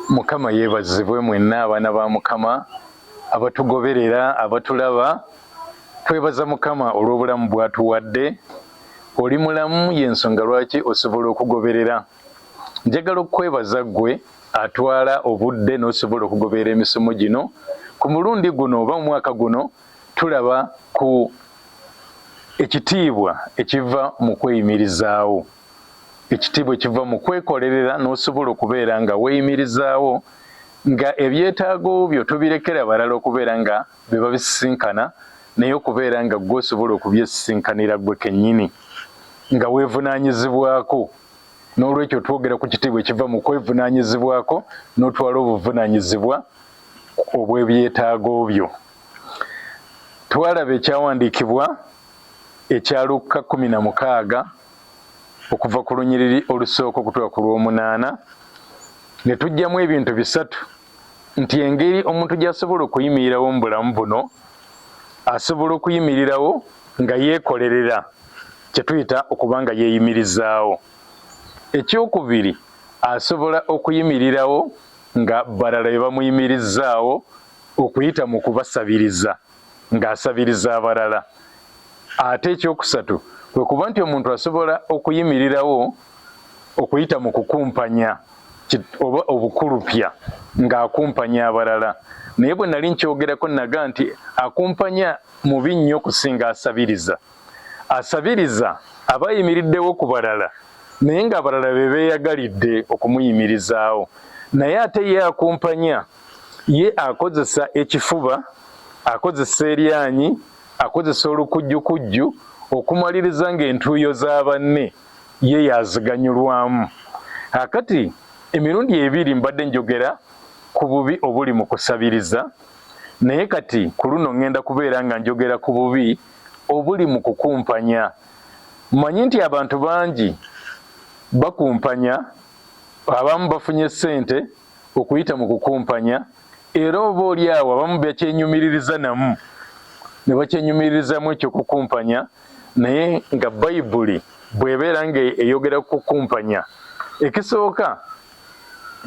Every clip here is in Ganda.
Mukama yebazibwe mwenna abaana ba Mukama abatugoberera abatulaba twebaza Mukama olw'obulamu bwatuwadde oli mulamu y'ensonga lwaki osobola okugoberera njagala okwebaza gwe atwala obudde n'osobola okugoberera emisomo gino ku mulundi guno oba mu mwaka guno tulaba ku ekitiibwa ekiva mu kweyimirizaawo ekitiibwa ekiva mu kwekolerera n'osobola okubeera nga weeyimirizaawo nga ebyetaago byo tobirekera balala okubeera nga biba bisisinkana naye okubeera nga gwe osobola okubyesisinkanira gwe kennyini nga weevunaanyizibwako n'olwekyo twogera ku kitiibwa ekiva mu kwevunaanyizibwako n'otwala obuvunaanyizibwa obw'ebyetaago byo. Twalaba ekyawandiikibwa ekya Luka 16 okuva ku lunyiriri olusooka okutuuka ku lw'omunaana ne tujjamu ebintu bisatu nti engeri omuntu gy'asobola okuyimirirawo mu bulamu buno asobola okuyimirirawo nga yeekolerera kye tuyita okuba nga yeeyimirizaawo. Ekyokubiri asobola okuyimirirawo nga balala be bamuyimirizaawo okuyita mu kubasabiriza ng'asabiriza abalala. Ate ekyokusatu kwe kuba nti omuntu asobola okuyimirirawo okuyita mu kukumpanya oba obukulupya ng'akumpanya abalala. Naye bwe nali nkyogerako naga nti akumpanya mubi nnyo okusinga asabiriza. Asabiriza aba ayimiriddewo ku balala naye ng'abalala be beeyagalidde okumuyimirizaawo. Naye ate ye akumpanya ye akozesa ekifuba, akozesa eryanyi, akozesa olukujjukujju okumaliriza ng'entuuyo za banne ye yaziganyulwamu. Akati emirundi ebiri mbadde njogera ku bubi obuli mu kusabiriza naye kati ku luno ngenda kubeera nga njogera ku bubi obuli mu kukumpanya. Mmanyi nti abantu bangi bakumpanya, abamu bafunye ssente okuyita mu kukumpanya era oba oli awo abamu bakyenyumiririza namu ne bakyenyumiririzamu ekyo kukumpanya naye nga Bayibuli bw'ebeera nga eyogera ku kukumpanya ekisooka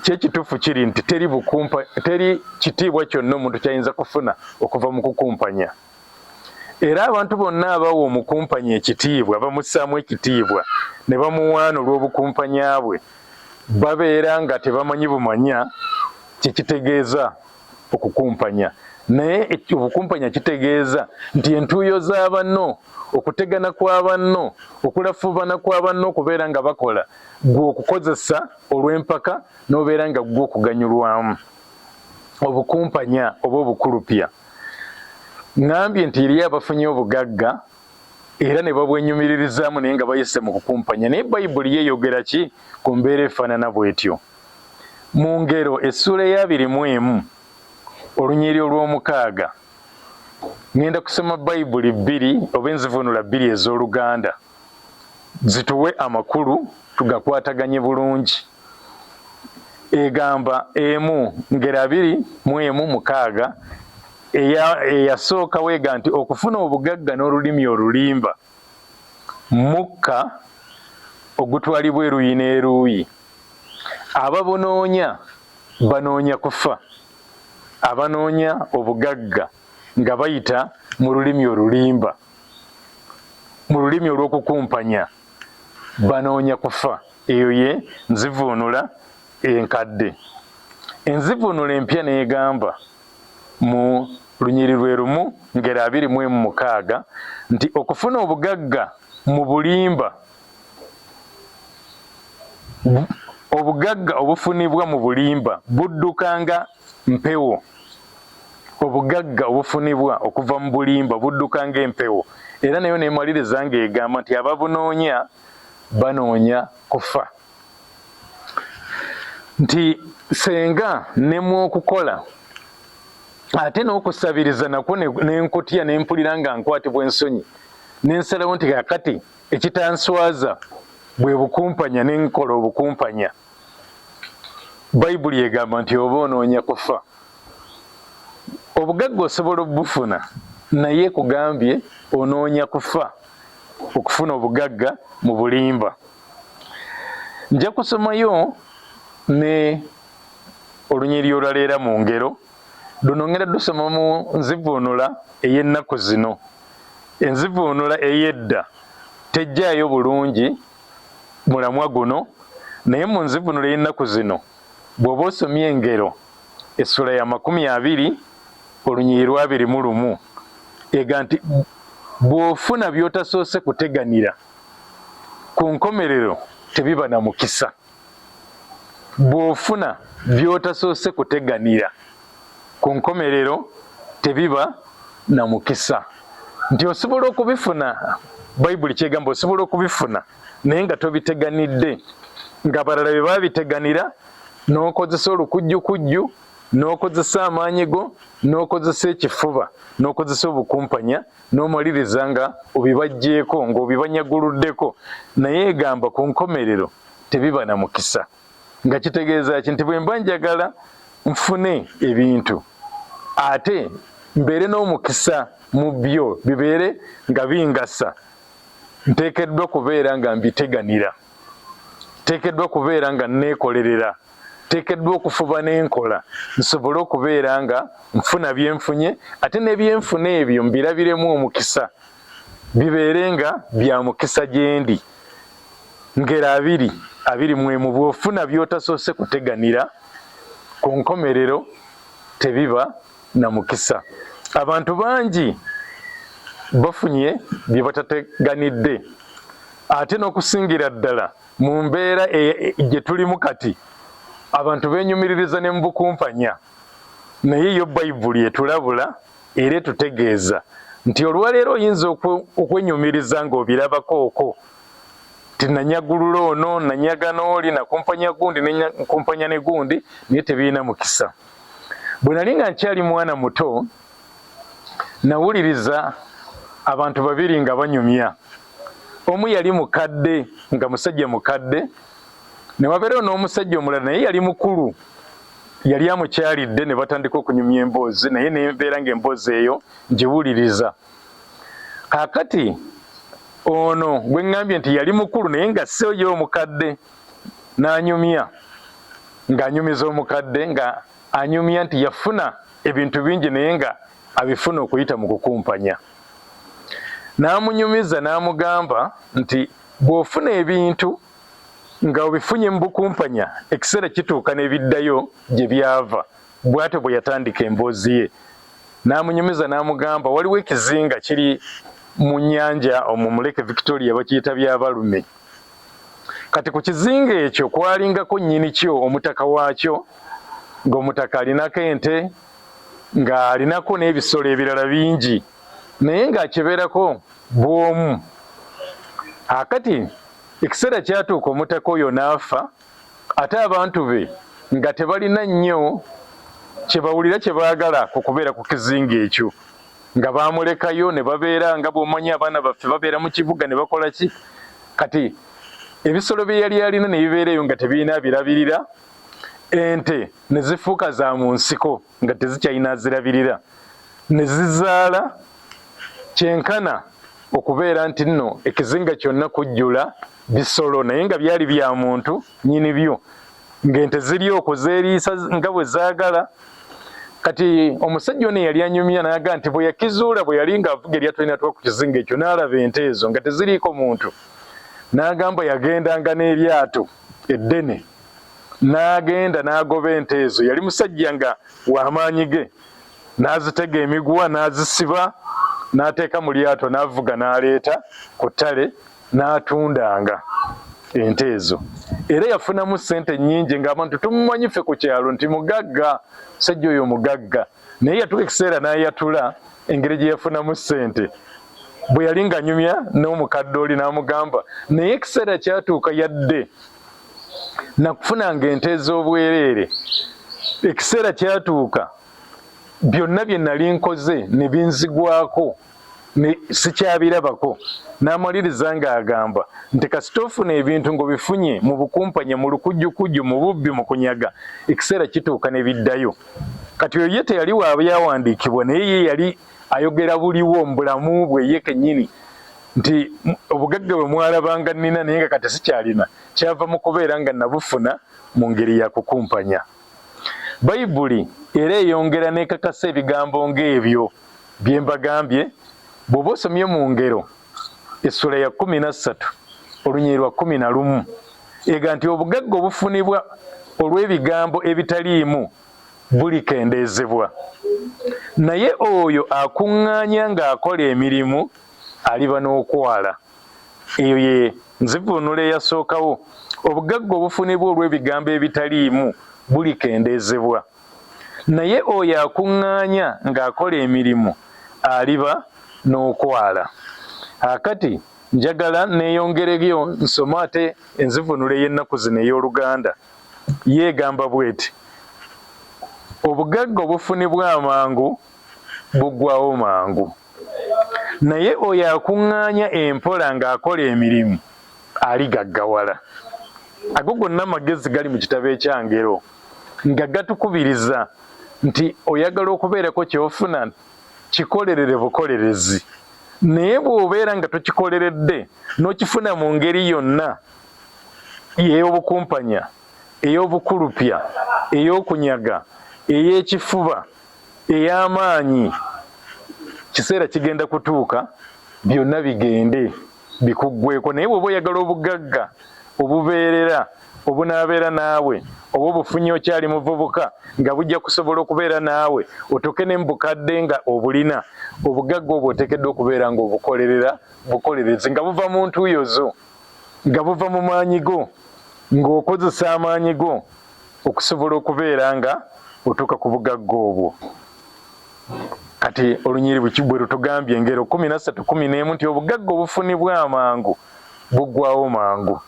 kyekituufu kiri nti teri kitiibwa kyonna omuntu kyayinza kufuna okuva mu kukumpanya. Era abantu bonna abawa omukumpanya ekitiibwa bamussaamu ekitiibwa ne bamuwaana olw'obukumpanya bwe babeera nga tebamanyi bumanya kyekitegeeza okukumpanya. Naye obukumpanya kitegeeza nti entuuyo za banno, okutegana kwa banno, okulafuubana kwa banno okubeera nga bakola gwe okukozesa olw'empaka n'obeera nga gwe okuganyulwamu. Obukumpanya oba obukulupya. Ngambye nti eriyo abafunye obugagga era ne babwenyumiririzaamu naye nga bayise mu kukumpanya. Naye Bayibuli yeeyogera ki ku mbeera efaanana bw'etyo? Mu Ngero essuula eya 21 olunyiriri olw'omukaaga ngenda kusoma Bayibuli 2 oba enzivuunula 2 ez'Oluganda zituwe amakulu tugakwataganye bulungi. Egamba emu Ngero 21:6 eyasooka weega nti okufuna obugagga n'olulimi olulimba mukka ogutwalibwa eruuyi n'eruuyi. Ababunoonya banoonya kufa, abanoonya obugagga nga bayita mu lulimi olulimba, mu lulimi olw'okukumpanya banoonya kufa. Eyo ye nzivuunula enkadde. Enzivuunula empya n'egamba mu lunyiri lwe lumu ngero 26 nti okufuna obugagga mu bulimba obugagga obufunibwa mu bulimba buddukanga mpewo obugagga obufunibwa okuva mu bulimba buddukanga empewo era nayo nemaliriza ng'egamba nti ababunoonya banoonya kufa nti senga nemu okukola ate n'okusabiriza nakwo nenkutya nempulira nga nkwatibwa ensonyi nensalawo nti kakati ekitanswaza bwe bukumpanya nenkola obukumpanya bayibuli egamba nti oba onoonya kufa obugagga osobola obufuna naye kugambye onoonya kufa okufuna obugagga mu bulimba nja kusomayo ne olunyiri olwaleera mu ngero luno ngera dusoma mu nzivuunula ey'ennaku zino enzivuunula ey'edda tejjaayo bulungi mulamwa guno naye mu nzivuunula ey'ennaku zino bw'oba osomye engero essula ya 20 olunyiri lwa 21 ega nti bw'ofuna by'otasoose kuteganira ku nkomerero tebiba na mukisa bw'ofuna by'otasoose kuteganira ku nkomerero tebiba na mukisa nti osobola okubifuna bayibuli kyegamba osobola okubifuna naye nga tobiteganidde nga balala bye babiteganira n'okozesa olukujjukujju n'okozesa amaanyi go n'okozesa ekifuba n'okozesa obukumpanya n'omaliriza nga obibajjeeko ng'obibanyaguluddeko naye egamba ku nkomerero tebiba na mukisa nga kitegeeza ki nti bwe mba njagala nfune ebintu ate mbeere n'omukisa mu byo bibeere nga bingasa nteekeddwa kubeera nga mbiteganira nteekeddwa kubeera nga neekolerera nteekeddwa okufuba n'enkola nsobole okubeera nga nfuna byenfunye ate n'ebyenfuna ebyo mbirabiremu omukisa bibeere nga bya mukisa gyendi ngero 21 bw'ofuna by'otasoose kuteganira ku nkomerero tebiba na mukisa abantu bangi bafunye bye batateganidde ate n'okusingira ddala mu mbeera gye tulimu kati abantu beenyumiririza ne mu bukumpanya naye yo bayibuli etulabula era etutegeeza nti olwaleero oyinza okwenyumiriza ng'obirabakooko tinanyagulula ono nanyaga n'oli nakumpanya gundi nenkumpanya ne gundi naye tebirina mukisa bwe nali nga nkyali mwana muto nawuliriza abantu babiri nga banyumya omu yali mukadde nga musajja mukadde ne wabeerawo n'omusajja omulala naye yali mukulu yali amukyalidde ne batandika okunyumya emboozi naye nembeera ng'emboozi eyo ngiwuliriza kaakati ono gwe ŋŋambye nti yali mukulu naye nga so ye omukadde n'anyumya ng'anyumiza omukadde nga anyumya nti yafuna ebintu bingi naye nga abifuna okuyita mu kukumpanya n'amunyumiza n'amugamba nti bw'ofuna ebintu nga obifunye mu bukumpanya ekiseera kituuka n'ebiddayo gye byava bw'atyo bwe yatandika emboozi ye n'amunyumiza n'amugamba waliwo ekizinga kiri mu nnyanja omwo mu Lake Victoria bakiyita by'abalume kati ku kizinga ekyo kwalingako nnyini kyo omutaka waakyo ng'omutaka alinako ente ng'alinako n'ebisolo ebirala bingi naye ng'akibeerako bw'omu akati ekiseera kyatuuka omutaka oyo n'afa ate abantu be nga tebalina nnyo kye bawulira kye baagala ku kubeera ku kizinga ekyo nga baamulekayo ne babeera nga bw'omanyi abaana baffe babeera mu kibuga ne bakola ki kati ebisolo bye yali alina ne bibeerayo nga tebirina birabirira ente ne zifuuka za mu nsiko nga tezikyalina zirabirira ne zizaala kyenkana okubeera nti nno ekizinga kyonna kujjula bisolo naye nga byali bya muntu nnyini byo ng'ente ziri okuzeeriisa nga bwe zaagala kati omusajja ono yali anyumya n'aga nti bwe yakizuula bwe yali ng'avuga eryato linatwa ku kizinga ekyo n'alaba ente ezo nga teziriiko muntu n'agamba yagendanga n'eryato eddene n'agenda n'agoba ente ezo yali musajja nga w'amaanyi ge n'azitega emiguwa n'azisiba n'ateeka mu lyato n'avuga n'aleeta ku ttale n'atundanga ente ezo. Era yafunamu ssente nnyingi ng'abantu tumumanyi ffe ku kyalo nti mugagga, musajja oyo mugagga. Naye yatuuka ekiseera n'ayatula engeri gye yafunamu ssente. Bwe yali ng'anyumya n'omukadde oli n'amugamba, naye ekiseera kyatuuka yadde nakufunanga ente ez'obwereere. Ekiseera kyatuuka byonna bye nali nkoze ne binzigwako, sikyabirabako. N'amaliriza ng'agamba nti kasita ofuna ebintu ng'obifunye mu bukumpanya, mu lukujjukujju, mu bubbi, mu kunyaga, ekiseera kituuka ne biddayo. Kati oyo ye teyali waabyawandiikibwa, naye ye yali ayogera buliwo mu bulamu bwe ye kennyini nti obugagga bwe mwalabanga nnina naye nga kati sikyalina, kyava mu kubeera nga nabufuna mu ngeri ya kukumpanya. Bayibuli era eyongera n'ekakasa ebigambo ng'ebyo bye mbagambye. Bw'oba osomye mu Ngero essula ya 13 olunyiriri lwa 11 ega nti obugagga obufunibwa olw'ebigambo ebitaliimu bulikendeezebwa, naye oyo akuŋŋaanya ng'akola emirimu aliba n'okwala. Eyo ye nzivuunula eyasookawo. Obugagga obufunibwa olw'ebigambo ebitaliimu bulikendeezebwa, naye oyo akuŋŋaanya ng'akola emirimu aliba n'okwala. Akati njagala neeyongereyo nsoma ate enzivuunula ey'ennaku zino ey'Oluganda. Yeegamba bw'eti: obugagga obufunibwa amangu buggwawo mangu, naye oyo akuŋŋaanya empola ng'akola emirimu aligaggawala. Ago gonna amagezi gali mu kitabo ekya Ngero nga gatukubiriza nti oyagala okubeerako ky'ofuna kikolerere bukolerezi, naye bw'obeera nga tokikoleredde n'okifuna mu ngeri yonna ey'obukumpanya, ey'obukulupya, ey'okunyaga, ey'ekifuba, ey'amaanyi, kiseera kigenda kutuuka byonna bigende bikuggweko. Naye bw'oba oyagala obugagga obubeerera obunaabeera naawe, oba obufunye okyali muvubuka nga bujja kusobola okubeera naawe otuuke ne mubukadde nga obulina, obugagga obwo oteekeddwa okubeera ng'obukolerera bukolerezi, nga buva mu ntuuyo zo, nga buva mu maanyi go, ng'okozesa amaanyi go okusobola okubeera nga otuuka ku bugagga obwo. Kati olunyiriri bwe lutugambye Engero 13:11 nti obugagga obufunibwa amangu buggwawo mangu,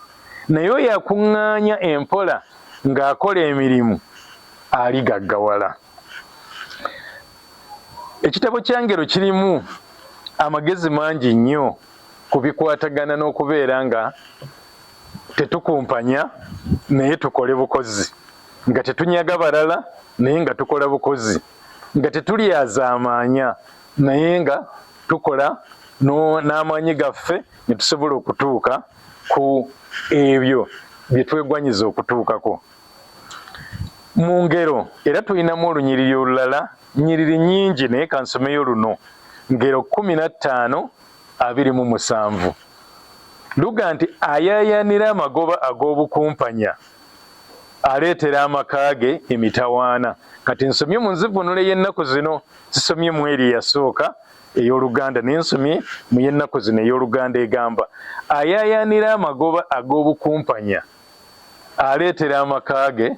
naye oyo akuŋŋaanya empola ng'akola emirimu aligaggawala. Ekitabo kya Ngero kirimu amagezi mangi nnyo ku bikwatagana n'okubeera nga tetukumpanya naye tukole bukozi, nga tetunyaga balala naye nga tukola bukozi, nga tetulyazaamaanya naye nga tukola n'amaanyi gaffe ne tusobola okutuuka ku ebyo bye twegwanyiza okutuukako. Mu Ngero era tulinamu olunyiriri olulala, nnyiriri nnyingi naye kansomeyo luno. Ngero 15:27 luga nti ayaayaanira amagoba ag'obukumpanya aleetera amaka ge emitawaana. Kati nsomye mu nzivuunula y'ennaku zino, sisomye mu eri eyasooka ey'Oluganda naye nsomye mu y'ennaku zino ey'Oluganda egamba ayaayaanira amagoba ag'obukumpanya aleetera amaka ge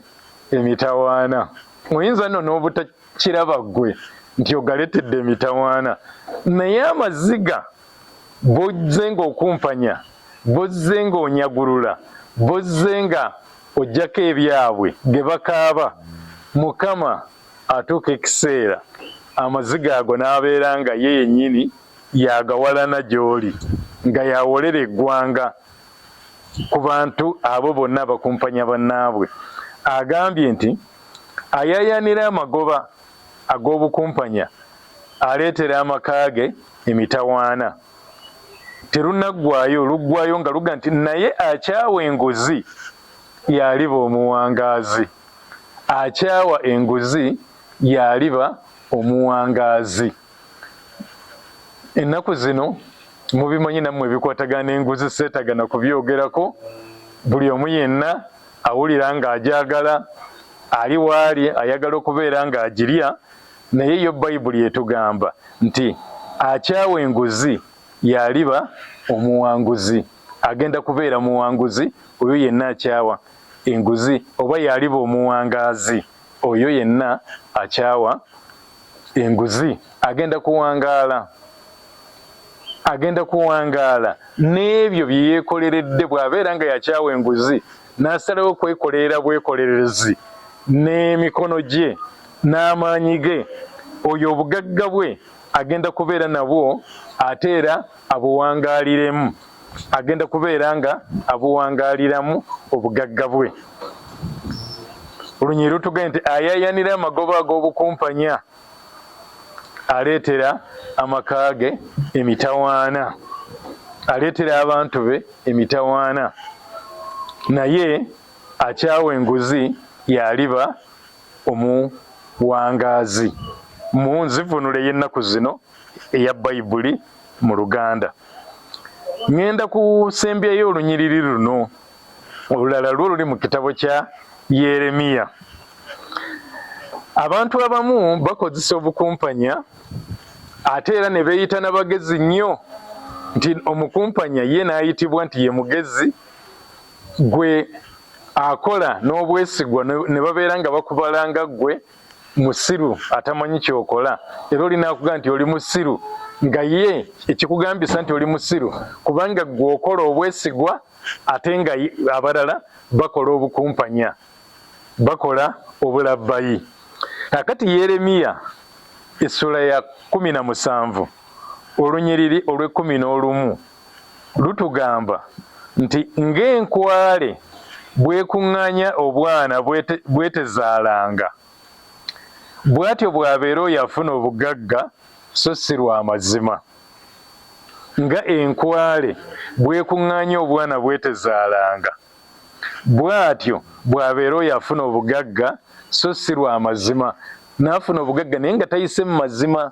emitawaana. Oyinza nno n'obutakiraba ggwe nti ogaleetedde emitawaana, naye amaziga bozze ng'okumpanya, bozze ng'onyagulula, bozze nga ojjako ebyabwe ge bakaaba, Mukama atuuka ekiseera amaziga ago n'abeera nga ye yennyini yagawalana gy'oli, nga yawolera eggwanga ku bantu abo bonna bakumpanya bannaabwe. Agambye nti ayaayaanira amagoba ag'obukumpanya aleetera amaka ge emitawaana. Terunaggwaayo, luggwayo nga luga nti naye akyawa enguzi y'aliba omuwangaazi. Akyawa enguzi y'aliba omuwangaazi. Ennaku zino mubimanyi nammwe ebikwatagana enguzi, seetagana kubyogerako. Buli omu yenna awulira ng'agyagala, ali waali ayagala okubeera ng'agirya, naye yo bayibuli etugamba nti akyawa enguzi yaliba omuwanguzi, agenda kubeera muwanguzi oyo yenna akyawa enguzi, oba yaliba omuwangaazi oyo yenna akyawa enguzi, agenda kuwangaala. Agenda kuwangaala n'ebyo bye yeekoleredde. Bw'abeera nga yakyawa enguzi n'asalawo kwekolerera bwekolerezi n'emikono gye n'amaanyi ge, oyo obugagga bwe agenda kubeera nabwo ate era abuwangaaliremu, agenda kubeera nga abuwangaaliramu obugagga bwe. Olunyiri lutugambye nti ayaayanira amagoba ag'obukumpanya aleetera amaka ge emitawaana, aleetera abantu be emitawaana, naye akyawa enguzi yaliba omuwangaazi. Mu nzivunula ey'ennaku zino eya bayibuli mu Luganda. Ngenda kusembyayo olunyiriri luno olulala lwo luli mu kitabo kya Yeremiya. Abantu abamu bakozesa obukumpanya ate era ne beeyita n'abagezi nnyo, nti omukumpanya ye n'ayitibwa nti ye mugezi, gwe akola n'obwesigwa ne babeera nga bakubalanga gwe musiru atamanyi kyokola, era olina akugamba nti oli musiru nga ye ekikugambisa nti oli musiru kubanga gwe okola obwesigwa ate nga abalala bakola obukumpanya, bakola obulabbayi. Kakati Yeremiya essula ya 17 olunyiriri olw'11 lutugamba nti ng'enkwale bwekuŋŋaanya obwana bwetezaalanga, bw'atyo bw'abeera oyo afuna obugagga so si lwa mazima. Nga enkwale bwekuŋŋaanya obwana bwetezaalanga, bw'atyo bw'abeera oyo afuna obugagga so si lwa mazima. N'afuna obugagga naye nga tayise mu mazima,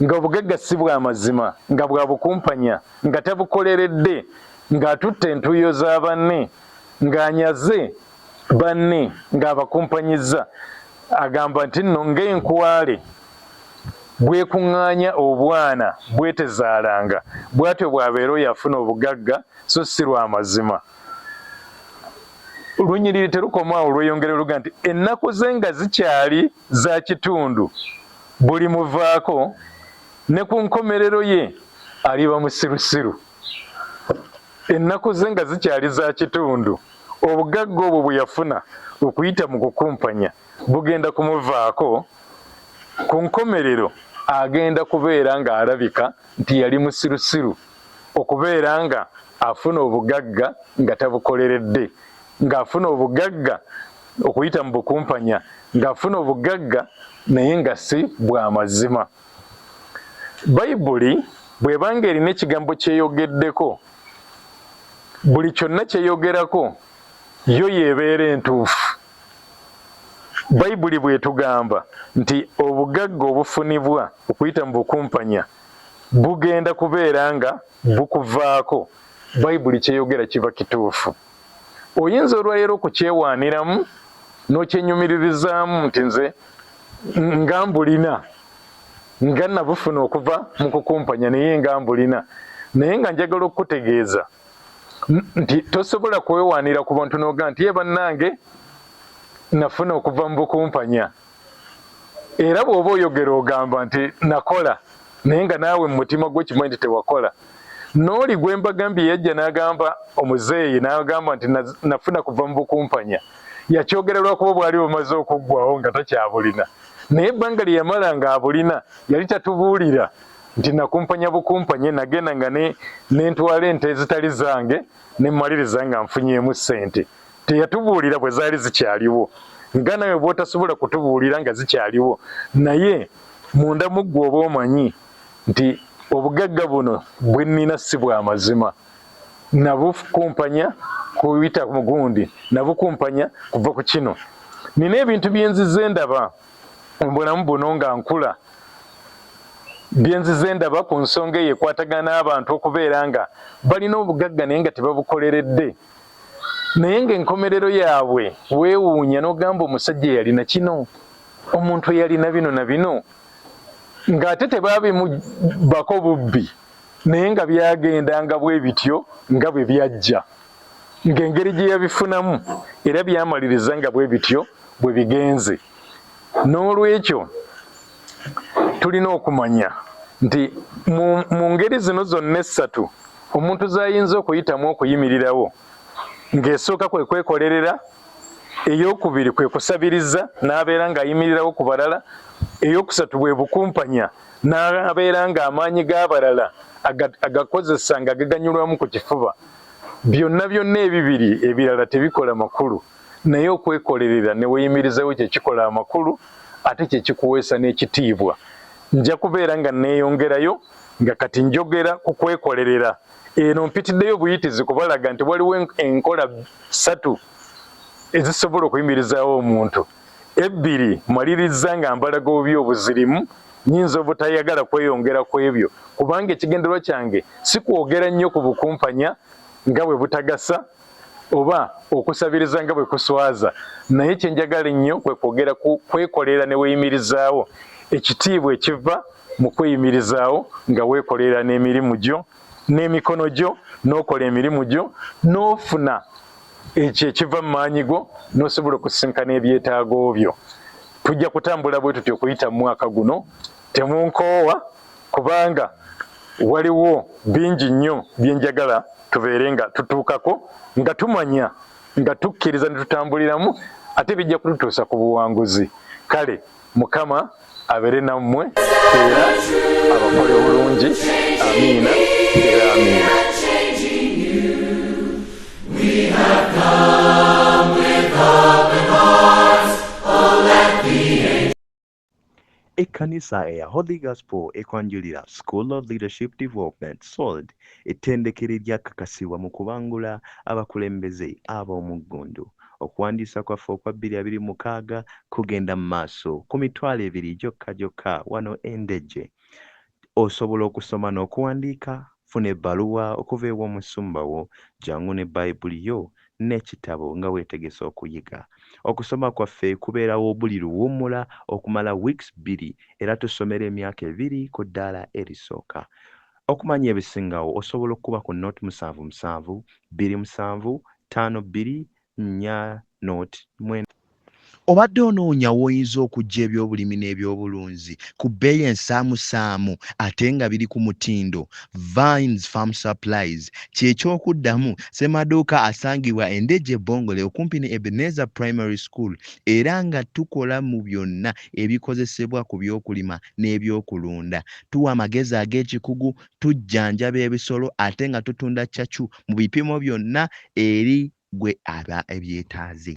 nga obugagga si bwa mazima, nga bwa bukumpanya, nga tabukoleredde, ng'atutte entuuyo za banne, ng'anyaze banne, ng'abakumpanyizza. Agamba nti nno ng'enkwale bwekuŋŋaanya obwana bwetezaalanga, bw'atyo bw'abeera oyo afuna obugagga so si lwa mazima. Lunyiriri terukomaawo lweyongera luga nti ennaku ze nga zikyali za kitundu, buli muvaako ne ku nkomerero ye aliba musirusiru. Ennaku ze nga zikyali za kitundu, obugagga obwo bwe yafuna okuyita mu kukumpanya bugenda kumuvaako, ku nkomerero agenda kubeera nga alabika nti yali musirusiru, okubeera nga afuna obugagga nga tabukoleredde, ng'afuna obugagga okuyita mu bukumpanya, ng'afuna obugagga naye nga si bwa mazima. Bayibuli bw'ebanga erina ekigambo kyeyogeddeko, buli kyonna kyeyogerako yo yeebeera entuufu. Bayibuli bw'etugamba nti obugagga obufunibwa okuyita mu bukumpanya bugenda kubeera nga bukuvaako, Bayibuli kyeyogera kiba kituufu. Oyinza olwaleero okukyewaaniramu n'okyenyumiririzaamu nti nze nga mbulina, nga nabufuna okuva mu kukumpanya naye nga mbulina, naye nga njagala okukutegeeza nti tosobola kwewaanira ku bantu n'ogamba nti ye bannange nafuna okuva mu bukumpanya. Era bw'oba oyogera ogamba nti nakola, naye nga naawe mu mutima gwo kimanyi nti tewakola. N'oli gwe mbagambye yajja n'agamba omuzeeyi n'agamba nti nafuna kuva mu bukumpanya, yakyogera lwakuba bwali bumaze okuggwawo nga takyabulina. Naye ebbanga lye yamala nga abulina yali tatubuulira nti nakumpanya bukumpanye, nagenda nga n'entwala ente ezitali zange ne mmaliriza nga nfunyeemu ssente. Teyatubuulira bwe zaali zikyaliwo, nga nawe bw'otasobola kutubuulira nga zikyaliwo, naye munda mu ggwe oba omanyi nti obugagga buno bwe nnina si bwa mazima. Nabukumpanya kuyita mu gundi, nabukumpanya kuva ku kino. Nina ebintu bye nzize ndaba mu bulamu buno nga nkula, bye nzize ndaba ku nsonga eyo ekwatagana n'abantu okubeera nga balina obugagga naye nga tebabukoleredde, naye ng'enkomerero yaabwe weewuunya n'ogamba omusajja yalina kino, omuntu eyalina bino na bino ng'ate tebaabimubako bubbi naye nga byagendanga bwe bityo nga bwe byajja ng'engeri gye yabifunamu era byamaliriza nga bwe bityo bwe bigenze. N'olwekyo tulina okumanya nti mu ngeri zino zonna essatu omuntu z'ayinza okuyitamu okuyimirirawo ng'esooka kwe kwekolerera, ey'okubiri kwe kusabiriza n'abeera ng'ayimirirawo ku balala, ey'okusatu bwe bukumpanya n'abeera ng'amaanyi g'abalala agakozesa nga gaganyulwamu ku kifuba. Byonna byonna ebibiri ebirala tebikola makulu, naye okwekolerera ne weeyimirizawo kye kikola amakulu ate kye kikuweesa n'ekitiibwa. Nja kubeera nga neeyongerayo nga kati njogera ku kwekolerera. Eno mpitiddeyo buyitizi kubalaga nti waliwo enkola ssatu ezisobola okuyimirizaawo omuntu. Ebbiri maliriza nga mbalaga obubi obuzirimu, nyinza obutayagala kweyongera ku ebyo kubanga ekigenderwa kyange si kwogera nnyo ku bukumpanya nga bwe butagasa oba okusabiriza nga bwe kuswaza, naye kyenjagala ennyo kwe kwogera ku kwekolera ne weeyimirizaawo, ekitiibwa ekiva mu kweyimirizaawo nga weekolera n'emirimu gyo n'emikono gyo n'okola emirimu gyo n'ofuna ekyo ekiva mu maanyi go n'osobola okusisinkana ebyetaago byo. Tujja kutambula bwe tutyo okuyita mu mwaka guno, temunkoowa kubanga waliwo bingi nnyo bye njagala tubeere nga tutuukako nga tumanya nga tukkiriza ne tutambuliramu ate bijja kututuusa ku buwanguzi. Kale Mukama abeere nammwe era abakole bulungi. Amiina era amiina. Ekkanisa eya Holy Gospel ekwanjulira School of Leadership Development SOLD ettendekero eryakakasibwa mu kubangula abakulembeze ab'omuggundu. Okuwandiisa kwaffe okwa 2026 kugenda mu maaso ku mitwalo 2 gyokka wano Endejje. Osobola okusoma n'okuwandiika, funa ebbaluwa okuva ew'omusumba wo, jangu ne Bayibuli yo n'ekitabo nga weetegese okuyiga. Okusoma kwaffe kubeerawo buli Luwummula okumala weeks 2 era tusomera emyaka 2 ku ddaala erisooka. Okumanya ebisingawo osobola okuba ku 077 27 52 4 Obadde onoonya w'oyinza okuggya ebyobulimi n'ebyobulunzi ku bbeeyi ensaamusaamu ate nga biri ku mutindo. Vines Farm Supplies ky'ekyokuddamu ssemaduuka asangibwa Endejje Bongole okumpi ne Ebenezer Primary School era nga tukola mu byonna ebikozesebwa ku by'okulima n'ebyokulunda. Tuwa amagezi ag'ekikugu, tujjanjaba ebisolo ate nga tutunda ccacu mu bipimo byonna eri gwe aba ebyetaaze.